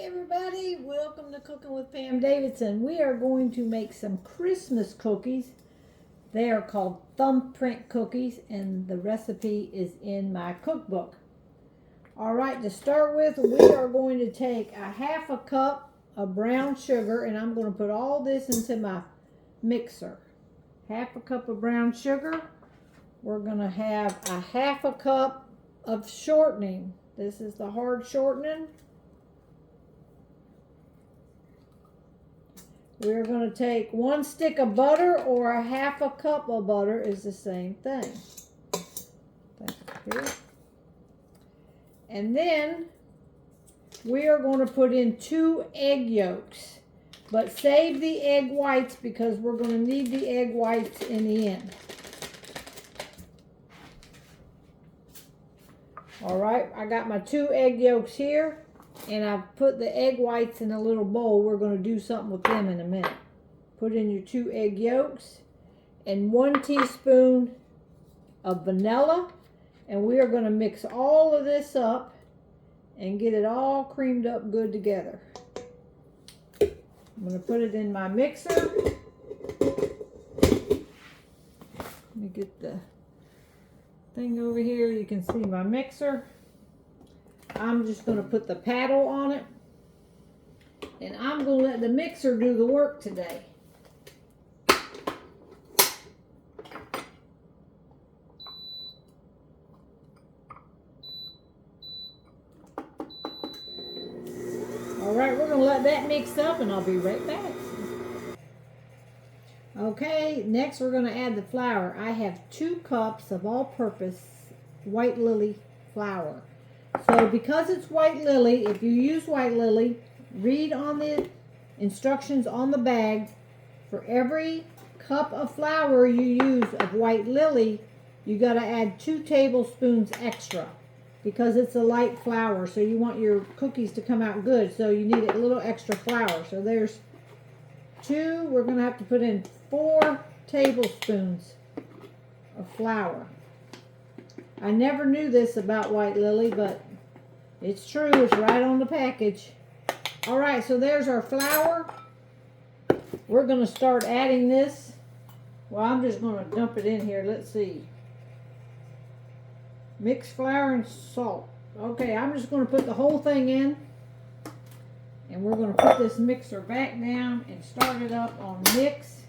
Everybody, welcome to Cooking with Pam Davidson. We are going to make some Christmas cookies. They are called Thumbprint cookies and the recipe is in my cookbook. Alright, to start with, we are going to take a half a cup of brown sugar and I'm going to put all this into my mixer. Half a cup of brown sugar. We're going to have a half a cup of shortening. This is the hard shortening. We're going to take 1 stick of butter, or a half a cup of butter is the same thing. And then we are going to put in 2 egg yolks. But save the egg whites because we're going to need the egg whites in the end. Alright, I got my 2 egg yolks here. And I've put the egg whites in a little bowl. We're going to do something with them in a minute. Put in your 2 egg yolks and 1 teaspoon of vanilla. And we are going to mix all of this up and get it all creamed up good together. I'm going to put it in my mixer. Let me get the thing over here. You can see my mixer. I'm just going to put the paddle on it, and I'm going to let the mixer do the work today. Alright, we're going to let that mix up and I'll be right back. Okay, next we're going to add the flour. I have 2 cups of all-purpose white lily flour. So because it's white lily, if you use white lily, read on the instructions on the bag. For every cup of flour you use of white lily, you got to add 2 tablespoons extra because it's a light flour. So you want your cookies to come out good. So you need a little extra flour. So there's 2. We're going to have to put in 4 tablespoons of flour. I never knew this about white lily, but it's true. It's right on the package. All right, so there's our flour. We're going to start adding this. Well, I'm just going to dump it in here. Let's see. Mix flour and salt. Okay, I'm just going to put the whole thing in. And we're going to put this mixer back down and start it up on mix.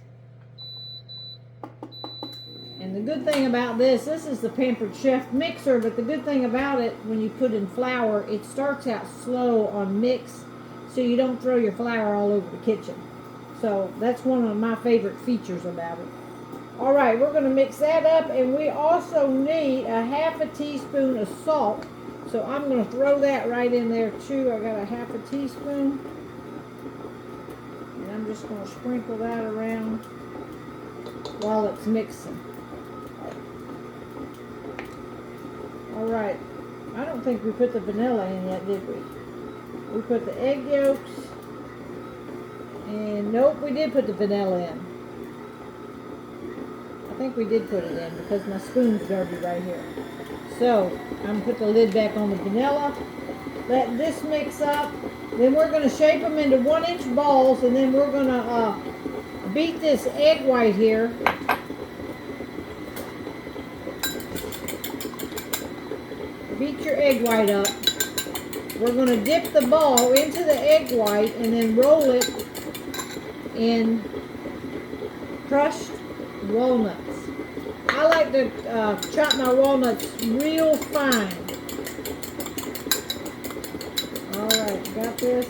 And the good thing about this is the Pampered Chef mixer, but the good thing about it, when you put in flour, it starts out slow on mix, so you don't throw your flour all over the kitchen. So that's one of my favorite features about it. Alright, we're going to mix that up, and we also need a half a teaspoon of salt. So I'm going to throw that right in there too. I got a half a teaspoon. And I'm just going to sprinkle that around while it's mixing. Alright, I don't think we put the vanilla in yet, did we? We put the egg yolks, and nope, we did put the vanilla in. I think we did put it in because my spoon's dirty right here. So, I'm going to put the lid back on the vanilla, let this mix up, then we're going to shape them into 1-inch balls, and then we're going to beat this egg white here. Beat your egg white up. We're going to dip the ball into the egg white and then roll it in crushed walnuts. I like to chop my walnuts real fine. Alright, got this.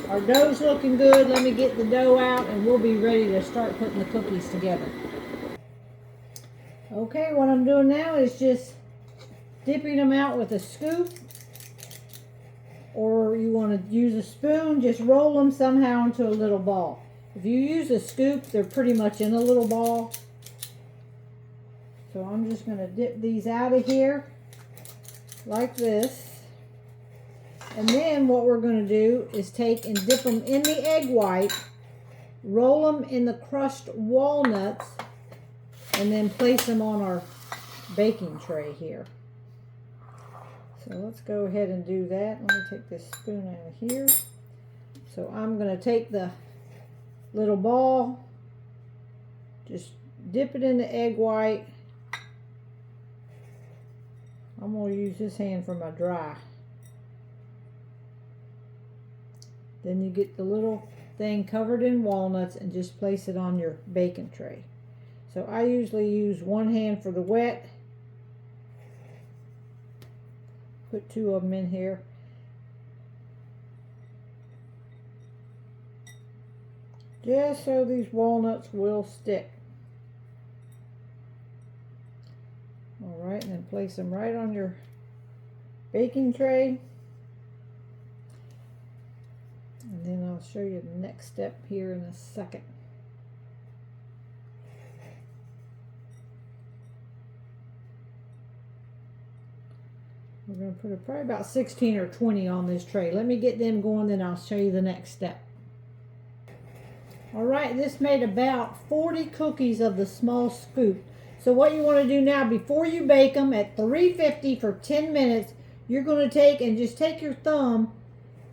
Our dough's looking good. Let me get the dough out and we'll be ready to start putting the cookies together. Okay, what I'm doing now is just dipping them out with a scoop, or you want to use a spoon, just roll them somehow into a little ball. If you use a scoop, they're pretty much in a little ball. So I'm just going to dip these out of here like this. And then what we're going to do is take and dip them in the egg white, roll them in the crushed walnuts, and then place them on our baking tray here. So let's go ahead and do that. Let me take this spoon out of here. So I'm going to take the little ball, just dip it in the egg white. I'm going to use this hand for my dry. Then you get the little thing covered in walnuts and just place it on your baking tray. So I usually use one hand for the wet. Put two of them in here. Just so these walnuts will stick. Alright, and then place them right on your baking tray. And then I'll show you the next step here in a second. We're going to put probably about 16 or 20 on this tray. Let me get them going, then I'll show you the next step. Alright, this made about 40 cookies of the small scoop. So what you want to do now, before you bake them at 350 for 10 minutes, you're going to take your thumb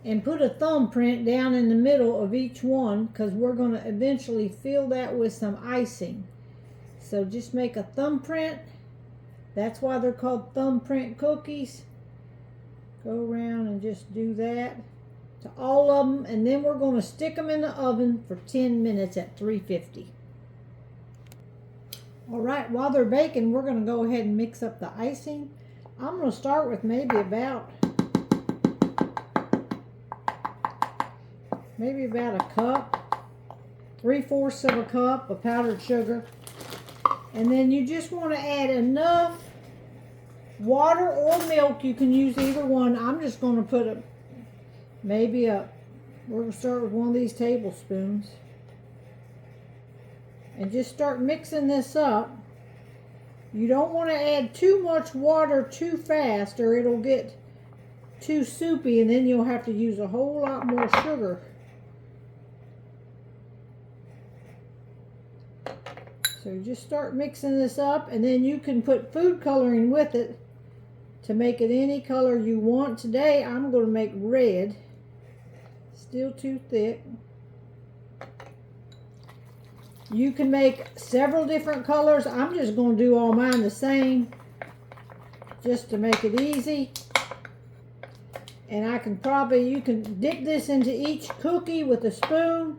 and put a thumbprint down in the middle of each one, because we're going to eventually fill that with some icing. So just make a thumbprint. That's why they're called thumbprint cookies. Go around and just do that to all of them, and then we're going to stick them in the oven for 10 minutes at 350. All right, while they're baking, we're going to go ahead and mix up the icing. I'm going to start with maybe about a cup, 3/4 of a cup of powdered sugar. And then you just want to add enough water or milk. You can use either one. I'm just going to put we're going to start with one of these tablespoons. And just start mixing this up. You don't want to add too much water too fast, or it'll get too soupy, and then you'll have to use a whole lot more sugar. So just start mixing this up, and then you can put food coloring with it to make it any color you want. Today I'm going to make red. Still too thick. You can make several different colors. I'm just going to do all mine the same, just to make it easy. And you can dip this into each cookie with a spoon,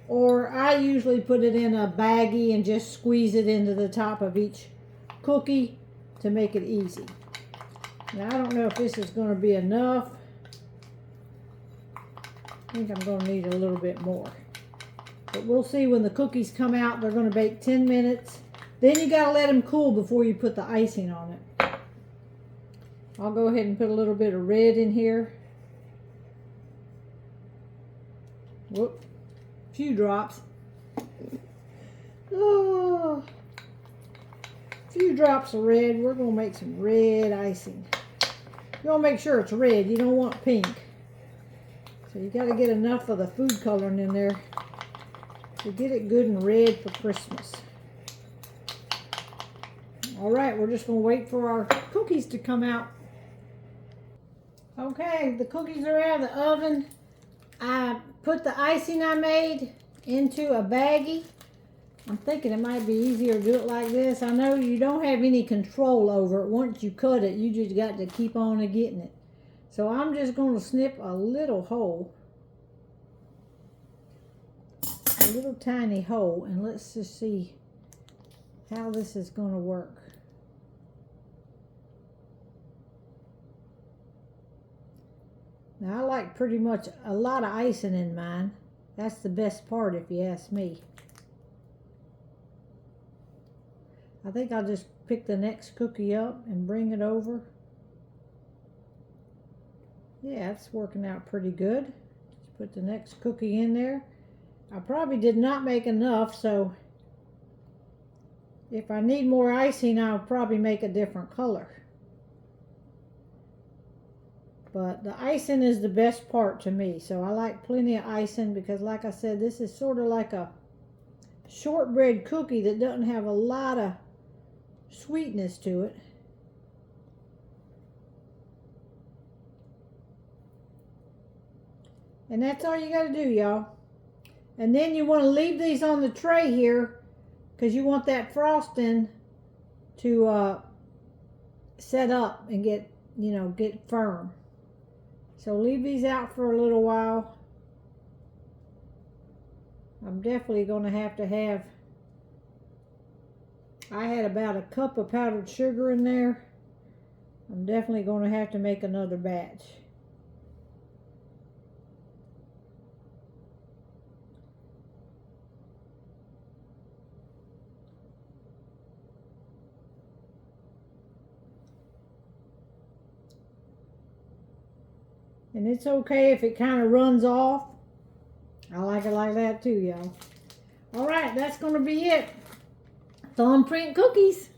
or I usually put it in a baggie and just squeeze it into the top of each cookie to make it easy. Now I don't know if this is going to be enough. I think I'm going to need a little bit more. But we'll see when the cookies come out. They're going to bake 10 minutes. Then you got to let them cool before you put the icing on it. I'll go ahead and put a little bit of red in here. Whoop. Few drops. Oh. Few drops of red. We're going to make some red icing. You want to make sure it's red. You don't want pink. So you got to get enough of the food coloring in there to get it good and red for Christmas. All right, we're just going to wait for our cookies to come out. Okay, the cookies are out of the oven. I put the icing I made into a baggie. I'm thinking it might be easier to do it like this. I know you don't have any control over it. Once you cut it, you just got to keep on getting it. So I'm just going to snip a little hole. A little tiny hole, and let's just see how this is going to work. Now I like pretty much a lot of icing in mine. That's the best part if you ask me. I think I'll just pick the next cookie up and bring it over. Yeah, it's working out pretty good. Just put the next cookie in there. I probably did not make enough, so if I need more icing, I'll probably make a different color. But the icing is the best part to me, so I like plenty of icing because, like I said, this is sort of like a shortbread cookie that doesn't have a lot of sweetness to it. And that's all you got to do, y'all. And then you want to leave these on the tray here because you want that frosting to set up and get, you know, get firm. So leave these out for a little while. I'm definitely going to have, I had about a cup of powdered sugar in there. I'm definitely going to have to make another batch. And it's okay if it kind of runs off. I like it like that too, y'all. All right, that's going to be it. Thumbprint cookies.